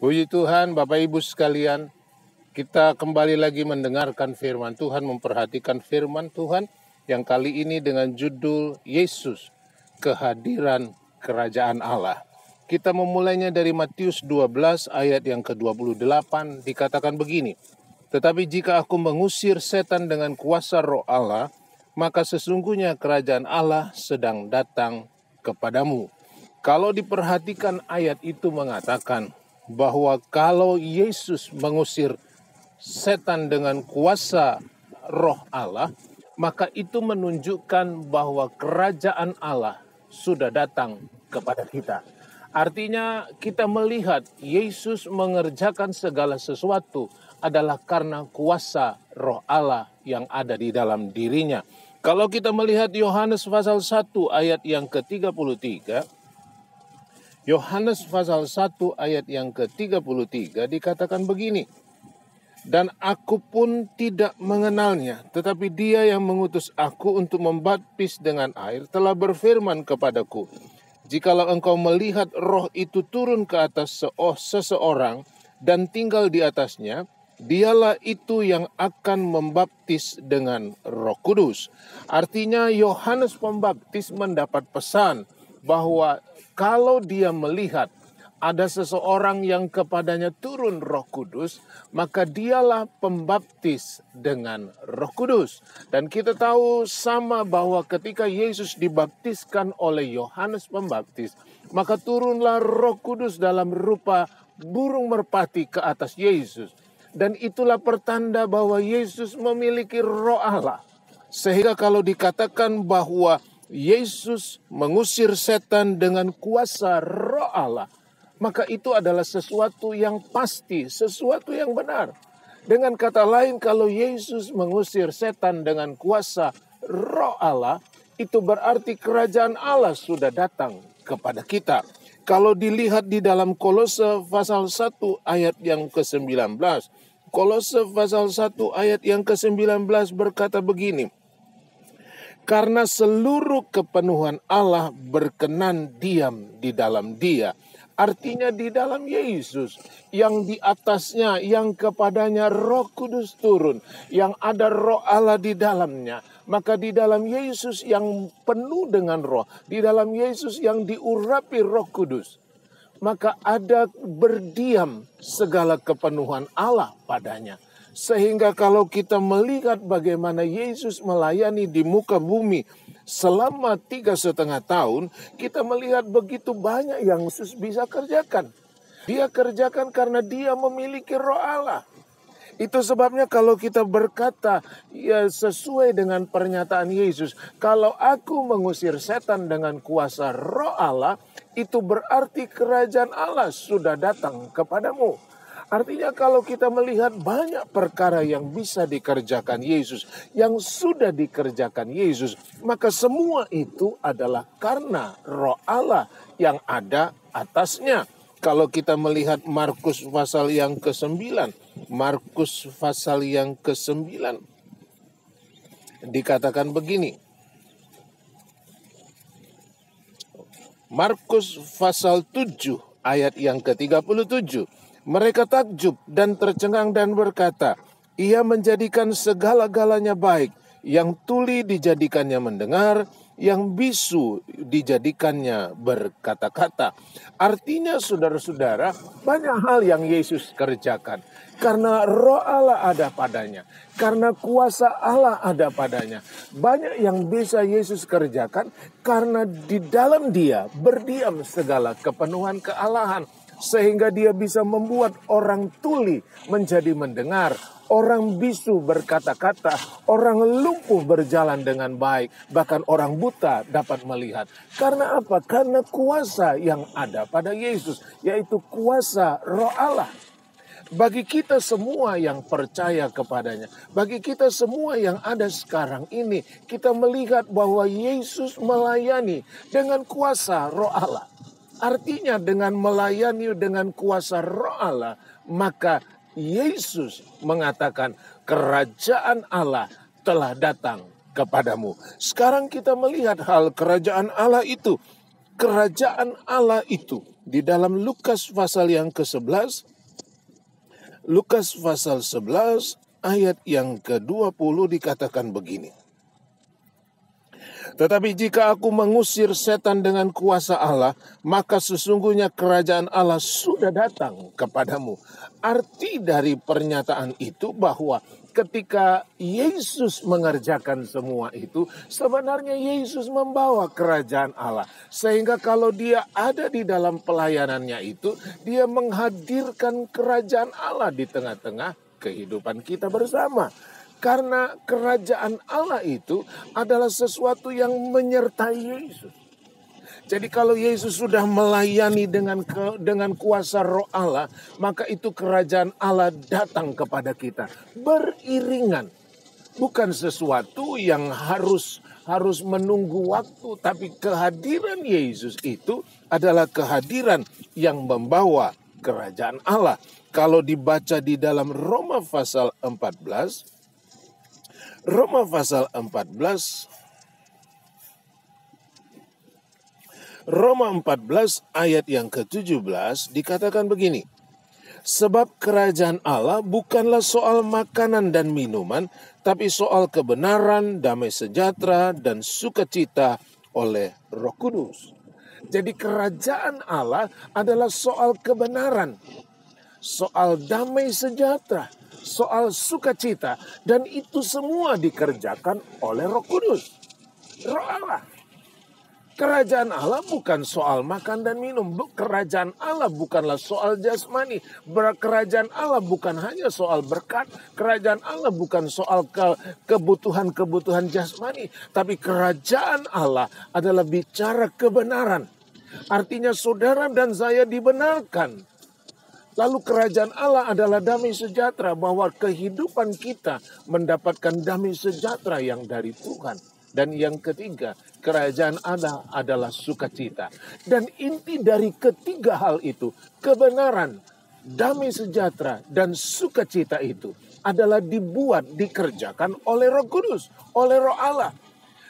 Puji Tuhan, Bapak Ibu sekalian, kita kembali lagi mendengarkan firman Tuhan, memperhatikan firman Tuhan yang kali ini dengan judul Yesus, Kehadiran Kerajaan Allah. Kita memulainya dari Matius 12 ayat yang ke-28, dikatakan begini, "Tetapi jika aku mengusir setan dengan kuasa Roh Allah, maka sesungguhnya kerajaan Allah sedang datang kepadamu." Kalau diperhatikan ayat itu mengatakan bahwa kalau Yesus mengusir setan dengan kuasa Roh Allah, maka itu menunjukkan bahwa kerajaan Allah sudah datang kepada kita. Artinya kita melihat Yesus mengerjakan segala sesuatu adalah karena kuasa Roh Allah yang ada di dalam dirinya. Kalau kita melihat Yohanes pasal 1 ayat yang ke-33, Yohanes pasal 1 ayat yang ke-33 dikatakan begini, "Dan aku pun tidak mengenalnya, tetapi dia yang mengutus aku untuk membaptis dengan air telah berfirman kepadaku, jikalau engkau melihat roh itu turun ke atas seseorang dan tinggal di atasnya, dialah itu yang akan membaptis dengan Roh Kudus." Artinya Yohanes Pembaptis mendapat pesan bahwa kalau dia melihat ada seseorang yang kepadanya turun Roh Kudus, maka dialah pembaptis dengan Roh Kudus. Dan kita tahu sama bahwa ketika Yesus dibaptiskan oleh Yohanes Pembaptis, maka turunlah Roh Kudus dalam rupa burung merpati ke atas Yesus. Dan itulah pertanda bahwa Yesus memiliki Roh Allah. Sehingga kalau dikatakan bahwa Yesus mengusir setan dengan kuasa Roh Allah, maka itu adalah sesuatu yang pasti, sesuatu yang benar. Dengan kata lain, kalau Yesus mengusir setan dengan kuasa Roh Allah, itu berarti kerajaan Allah sudah datang kepada kita. Kalau dilihat di dalam Kolose pasal 1 ayat yang ke-19, Kolose pasal 1 ayat yang ke-19 berkata begini, "Karena seluruh kepenuhan Allah berkenan diam di dalam Dia." Artinya di dalam Yesus, yang di atasnya, yang kepadanya Roh Kudus turun, yang ada Roh Allah di dalamnya. Maka di dalam Yesus yang penuh dengan Roh, di dalam Yesus yang diurapi Roh Kudus, maka ada berdiam segala kepenuhan Allah padanya. Sehingga kalau kita melihat bagaimana Yesus melayani di muka bumi selama 3,5 tahun, kita melihat begitu banyak yang Yesus bisa kerjakan. Dia kerjakan karena dia memiliki Roh Allah. Itu sebabnya kalau kita berkata ya sesuai dengan pernyataan Yesus, kalau aku mengusir setan dengan kuasa Roh Allah, itu berarti kerajaan Allah sudah datang kepadamu. Artinya kalau kita melihat banyak perkara yang bisa dikerjakan Yesus, yang sudah dikerjakan Yesus, maka semua itu adalah karena Roh Allah yang ada atasnya. Kalau kita melihat Markus pasal yang ke-9, Markus pasal yang ke-9, dikatakan begini. Markus pasal 7 ayat yang ke-37. Mereka takjub dan tercengang dan berkata, "Ia menjadikan segala-galanya baik, yang tuli dijadikannya mendengar, yang bisu dijadikannya berkata-kata." Artinya saudara-saudara, banyak hal yang Yesus kerjakan. Karena Roh Allah ada padanya. Karena kuasa Allah ada padanya. Banyak yang bisa Yesus kerjakan karena di dalam Dia berdiam segala kepenuhan kealahan. Sehingga dia bisa membuat orang tuli menjadi mendengar, orang bisu berkata-kata, orang lumpuh berjalan dengan baik, bahkan orang buta dapat melihat. Karena apa? Karena kuasa yang ada pada Yesus, yaitu kuasa Roh Allah. Bagi kita semua yang percaya kepadanya, bagi kita semua yang ada sekarang ini, kita melihat bahwa Yesus melayani dengan kuasa Roh Allah. Artinya dengan melayani dengan kuasa Roh Allah, maka Yesus mengatakan kerajaan Allah telah datang kepadamu. Sekarang kita melihat hal kerajaan Allah itu. kerajaan Allah itu di dalam Lukas pasal yang ke-11, Lukas pasal 11 ayat yang ke-20 dikatakan begini. Tetapi jika aku mengusir setan dengan kuasa Allah, maka sesungguhnya kerajaan Allah sudah datang kepadamu. Arti dari pernyataan itu bahwa ketika Yesus mengerjakan semua itu, sebenarnya Yesus membawa kerajaan Allah. Sehingga kalau dia ada di dalam pelayanannya itu, dia menghadirkan kerajaan Allah di tengah-tengah kehidupan kita bersama. Karena kerajaan Allah itu adalah sesuatu yang menyertai Yesus. Jadi kalau Yesus sudah melayani dengan kuasa Roh Allah, maka itu kerajaan Allah datang kepada kita beriringan. Bukan sesuatu yang harus menunggu waktu, tapi kehadiran Yesus itu adalah kehadiran yang membawa kerajaan Allah. Kalau dibaca di dalam Roma pasal 14, Roma pasal 14 ayat yang ke-17 dikatakan begini. Sebab kerajaan Allah bukanlah soal makanan dan minuman, tapi soal kebenaran, damai sejahtera, dan sukacita oleh Roh Kudus. Jadi kerajaan Allah adalah soal kebenaran, soal damai sejahtera, soal sukacita, dan itu semua dikerjakan oleh Roh Kudus, Roh Allah. Kerajaan Allah bukan soal makan dan minum. Kerajaan Allah bukanlah soal jasmani. Kerajaan Allah bukan hanya soal berkat. Kerajaan Allah bukan soal kebutuhan-kebutuhan jasmani. Tapi kerajaan Allah adalah bicara kebenaran. Artinya saudara dan saya dibenarkan. Lalu kerajaan Allah adalah damai sejahtera, bahwa kehidupan kita mendapatkan damai sejahtera yang dari Tuhan. Dan yang ketiga, kerajaan Allah adalah sukacita. Dan inti dari ketiga hal itu, kebenaran, damai sejahtera, dan sukacita itu adalah dikerjakan oleh Roh Kudus, oleh Roh Allah.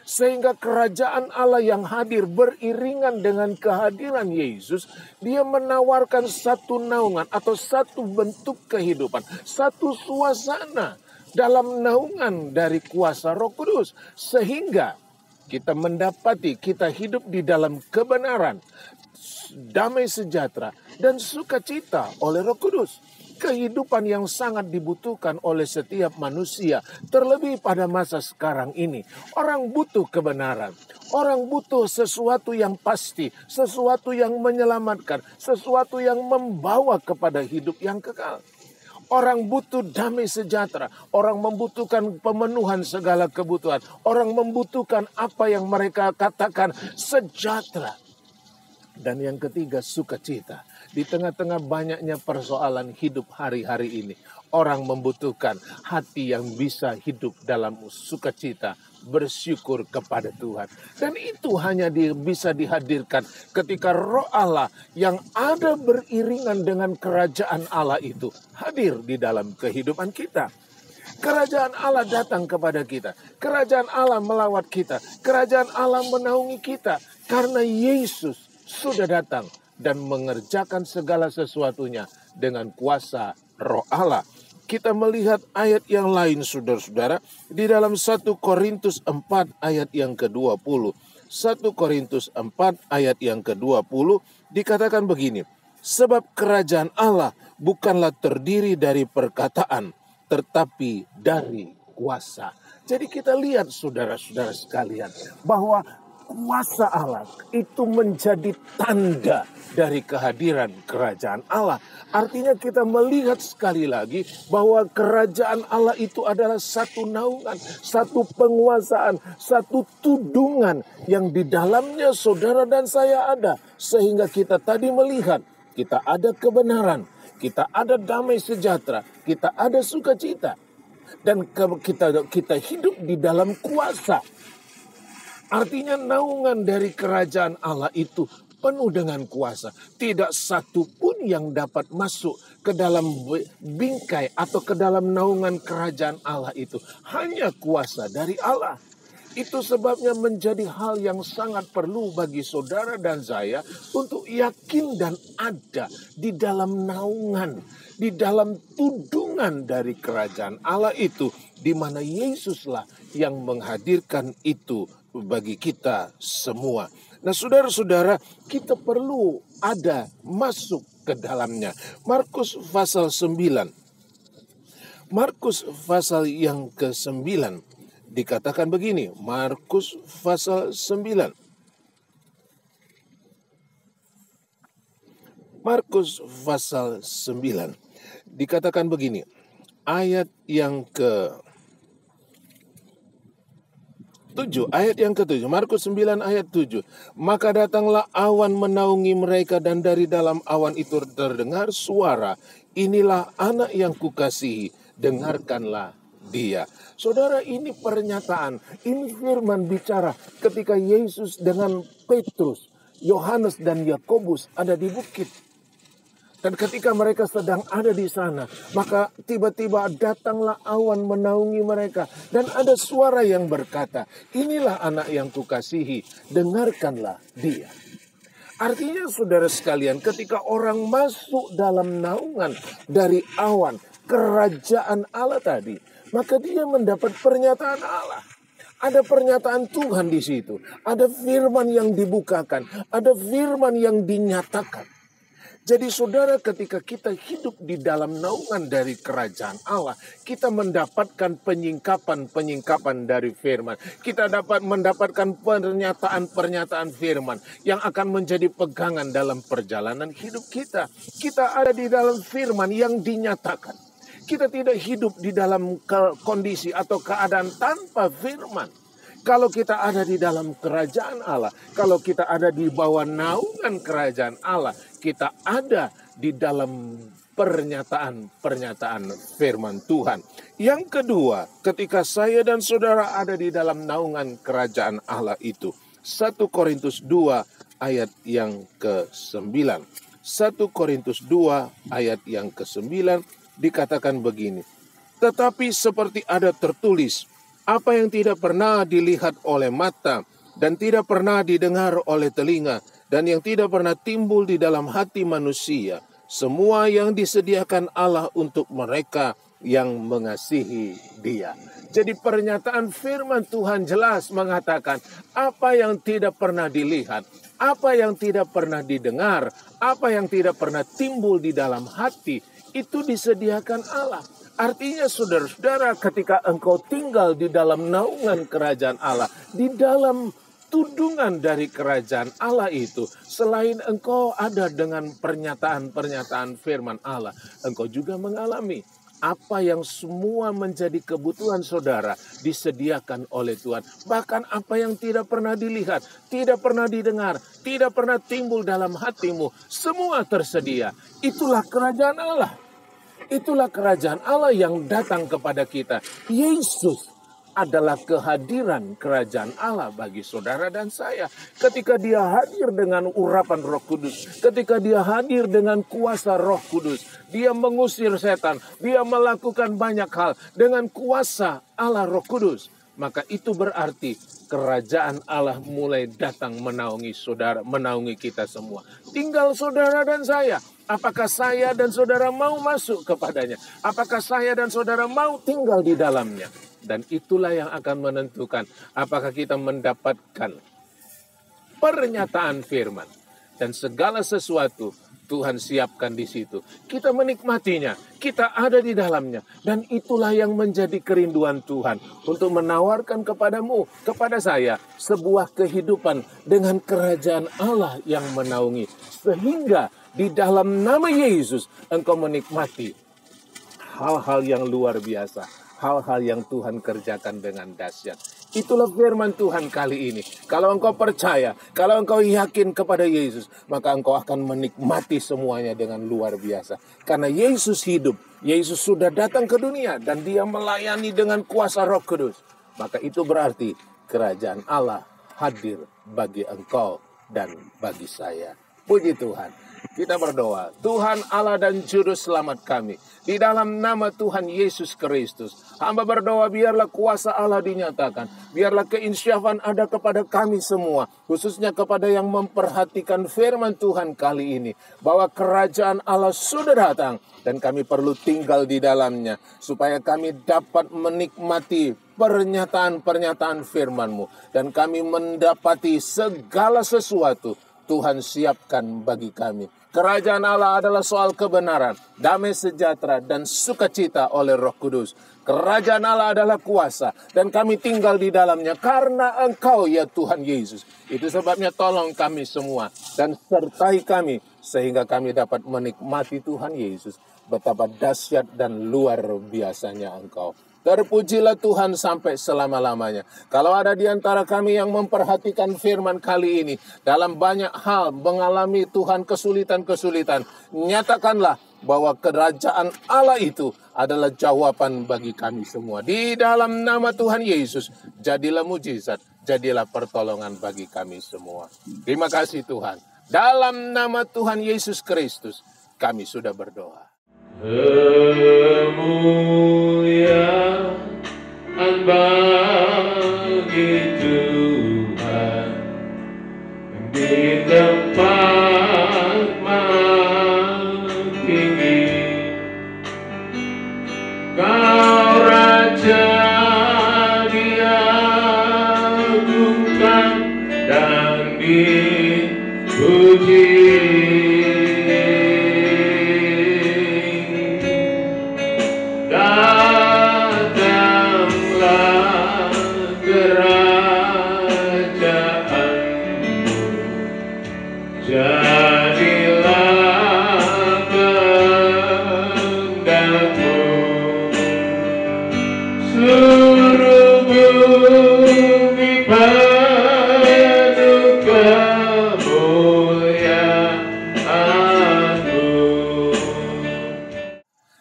Sehingga kerajaan Allah yang hadir beriringan dengan kehadiran Yesus, dia menawarkan satu naungan atau satu bentuk kehidupan, satu suasana dalam naungan dari kuasa Roh Kudus. Sehingga kita hidup di dalam kebenaran, damai sejahtera, dan sukacita oleh Roh Kudus. Kehidupan yang sangat dibutuhkan oleh setiap manusia, terlebih pada masa sekarang ini. Orang butuh kebenaran, orang butuh sesuatu yang pasti, sesuatu yang menyelamatkan, sesuatu yang membawa kepada hidup yang kekal. Orang butuh damai sejahtera, orang membutuhkan pemenuhan segala kebutuhan, orang membutuhkan apa yang mereka katakan sejahtera. Dan yang ketiga, sukacita. Di tengah-tengah banyaknya persoalan hidup hari-hari ini, orang membutuhkan hati yang bisa hidup dalam sukacita, bersyukur kepada Tuhan. Dan itu hanya bisa dihadirkan ketika Roh Allah yang ada beriringan dengan kerajaan Allah itu hadir di dalam kehidupan kita. Kerajaan Allah datang kepada kita. Kerajaan Allah melawat kita. Kerajaan Allah menaungi kita. Karena Yesus sudah datang dan mengerjakan segala sesuatunya dengan kuasa Roh Allah. Kita melihat ayat yang lain, saudara-saudara, di dalam 1 Korintus 4 ayat yang ke-20. 1 Korintus 4 ayat yang ke-20 dikatakan begini. Sebab kerajaan Allah bukanlah terdiri dari perkataan, tetapi dari kuasa. Jadi kita lihat saudara-saudara sekalian, bahwa kuasa Allah itu menjadi tanda dari kehadiran kerajaan Allah. Artinya kita melihat sekali lagi bahwa kerajaan Allah itu adalah satu naungan, satu penguasaan, satu tudungan yang di dalamnya saudara dan saya ada. Sehingga kita tadi melihat, kita ada kebenaran, kita ada damai sejahtera, kita ada sukacita. Dan kita hidup di dalam kuasa. Artinya naungan dari kerajaan Allah itu penuh dengan kuasa. Tidak satu pun yang dapat masuk ke dalam bingkai atau ke dalam naungan kerajaan Allah itu. Hanya kuasa dari Allah. Itu sebabnya menjadi hal yang sangat perlu bagi saudara dan saya untuk yakin dan ada di dalam naungan, di dalam tudungan dari kerajaan Allah itu, di mana Yesuslah yang menghadirkan itu bagi kita semua. Nah, saudara-saudara, kita perlu ada masuk ke dalamnya. Markus pasal 9. Markus pasal yang ke-9 dikatakan begini, Markus pasal 9. Markus pasal 9 dikatakan begini, ayat yang ke-7, Markus 9 ayat 7. Maka datanglah awan menaungi mereka dan dari dalam awan itu terdengar suara, inilah anak yang kukasihi, dengarkanlah dia. Saudara, ini pernyataan, ini firman bicara ketika Yesus dengan Petrus, Yohanes dan Yakobus ada di bukit. Dan ketika mereka sedang ada di sana, maka tiba-tiba datanglah awan menaungi mereka. Dan ada suara yang berkata, inilah anak yang kukasihi, dengarkanlah dia. Artinya saudara sekalian, ketika orang masuk dalam naungan dari awan, kerajaan Allah tadi, maka dia mendapat pernyataan Allah. Ada pernyataan Tuhan di situ. Ada firman yang dibukakan. Ada firman yang dinyatakan. Jadi saudara, ketika kita hidup di dalam naungan dari kerajaan Allah, kita mendapatkan penyingkapan dari firman. Kita dapat mendapatkan pernyataan-pernyataan firman yang akan menjadi pegangan dalam perjalanan hidup kita. Kita ada di dalam firman yang dinyatakan. Kita tidak hidup di dalam kondisi atau keadaan tanpa firman. Kalau kita ada di dalam kerajaan Allah, kalau kita ada di bawah naungan kerajaan Allah, kita ada di dalam pernyataan firman Tuhan. Yang kedua, ketika saya dan saudara ada di dalam naungan kerajaan Allah itu, 1 Korintus 2 ayat yang ke-9. 1 Korintus 2 ayat yang ke-9 dikatakan begini, tetapi seperti ada tertulis, apa yang tidak pernah dilihat oleh mata dan tidak pernah didengar oleh telinga dan yang tidak pernah timbul di dalam hati manusia, semua yang disediakan Allah untuk mereka yang mengasihi Dia. Jadi pernyataan firman Tuhan jelas mengatakan apa yang tidak pernah dilihat, apa yang tidak pernah didengar, apa yang tidak pernah timbul di dalam hati, itu disediakan Allah. Artinya saudara-saudara, ketika engkau tinggal di dalam naungan kerajaan Allah, di dalam tudungan dari kerajaan Allah itu, selain engkau ada dengan pernyataan-pernyataan firman Allah, engkau juga mengalami apa yang semua menjadi kebutuhan saudara disediakan oleh Tuhan. Bahkan apa yang tidak pernah dilihat, tidak pernah didengar, tidak pernah timbul dalam hatimu, semua tersedia. Itulah kerajaan Allah. Itulah kerajaan Allah yang datang kepada kita. Yesus adalah kehadiran kerajaan Allah bagi saudara dan saya. Ketika dia hadir dengan urapan Roh Kudus, ketika dia hadir dengan kuasa Roh Kudus, dia mengusir setan, dia melakukan banyak hal dengan kuasa Allah Roh Kudus. Maka itu berarti kerajaan Allah mulai datang menaungi saudara, menaungi kita semua. Tinggal saudara dan saya. Apakah saya dan saudara mau masuk kepadanya? Apakah saya dan saudara mau tinggal di dalamnya? Dan itulah yang akan menentukan apakah kita mendapatkan pernyataan firman. Dan segala sesuatu Tuhan siapkan di situ. Kita menikmatinya, kita ada di dalamnya. Dan itulah yang menjadi kerinduan Tuhan untuk menawarkan kepadamu, kepada saya, sebuah kehidupan dengan kerajaan Allah yang menaungi. Sehingga di dalam nama Yesus engkau menikmati hal-hal yang luar biasa. Hal-hal yang Tuhan kerjakan dengan dahsyat. Itulah firman Tuhan kali ini. Kalau engkau percaya, kalau engkau yakin kepada Yesus, maka engkau akan menikmati semuanya dengan luar biasa. Karena Yesus hidup, Yesus sudah datang ke dunia dan dia melayani dengan kuasa Roh Kudus. Maka itu berarti kerajaan Allah hadir bagi engkau dan bagi saya. Puji Tuhan. Kita berdoa, Tuhan Allah dan Juru Selamat kami, di dalam nama Tuhan Yesus Kristus, hamba berdoa biarlah kuasa Allah dinyatakan, biarlah keinsyafan ada kepada kami semua, khususnya kepada yang memperhatikan firman Tuhan kali ini, bahwa kerajaan Allah sudah datang dan kami perlu tinggal di dalamnya, supaya kami dapat menikmati pernyataan-pernyataan firman-Mu, dan kami mendapati segala sesuatu Tuhan siapkan bagi kami. Kerajaan Allah adalah soal kebenaran, damai sejahtera, dan sukacita oleh Roh Kudus. Kerajaan Allah adalah kuasa, dan kami tinggal di dalamnya karena Engkau ya Tuhan Yesus. Itu sebabnya tolong kami semua, dan sertai kami, sehingga kami dapat menikmati Tuhan Yesus. Betapa dahsyat dan luar biasanya Engkau. Terpujilah Tuhan sampai selama-lamanya. Kalau ada di antara kami yang memperhatikan firman kali ini, dalam banyak hal mengalami Tuhan kesulitan-kesulitan, nyatakanlah bahwa kerajaan Allah itu adalah jawaban bagi kami semua. Di dalam nama Tuhan Yesus, jadilah mujizat, jadilah pertolongan bagi kami semua. Terima kasih Tuhan. Dalam nama Tuhan Yesus Kristus, kami sudah berdoa. Kemuliaan bagi Tuhan di tempat maha tinggi. Kau Raja diagungkan dan dipuji.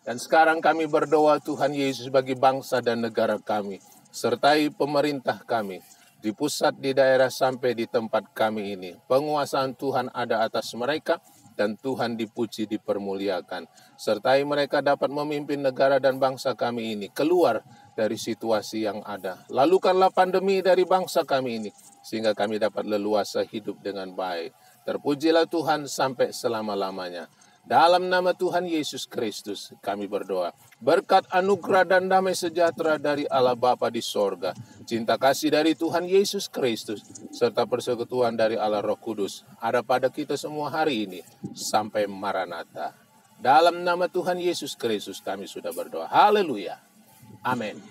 Dan sekarang kami berdoa Tuhan Yesus bagi bangsa dan negara kami, sertai pemerintah kami, di pusat, di daerah, sampai di tempat kami ini. Penguasaan Tuhan ada atas mereka, dan Tuhan dipuji, dipermuliakan. Sertai mereka dapat memimpin negara dan bangsa kami ini keluar dari situasi yang ada. Lalukanlah pandemi dari bangsa kami ini, sehingga kami dapat leluasa hidup dengan baik. Terpujilah Tuhan sampai selama-lamanya. Dalam nama Tuhan Yesus Kristus kami berdoa. Berkat anugerah dan damai sejahtera dari Allah Bapa di sorga, cinta kasih dari Tuhan Yesus Kristus, serta persekutuan dari Allah Roh Kudus ada pada kita semua hari ini sampai Maranatha. Dalam nama Tuhan Yesus Kristus kami sudah berdoa. Haleluya. Amin.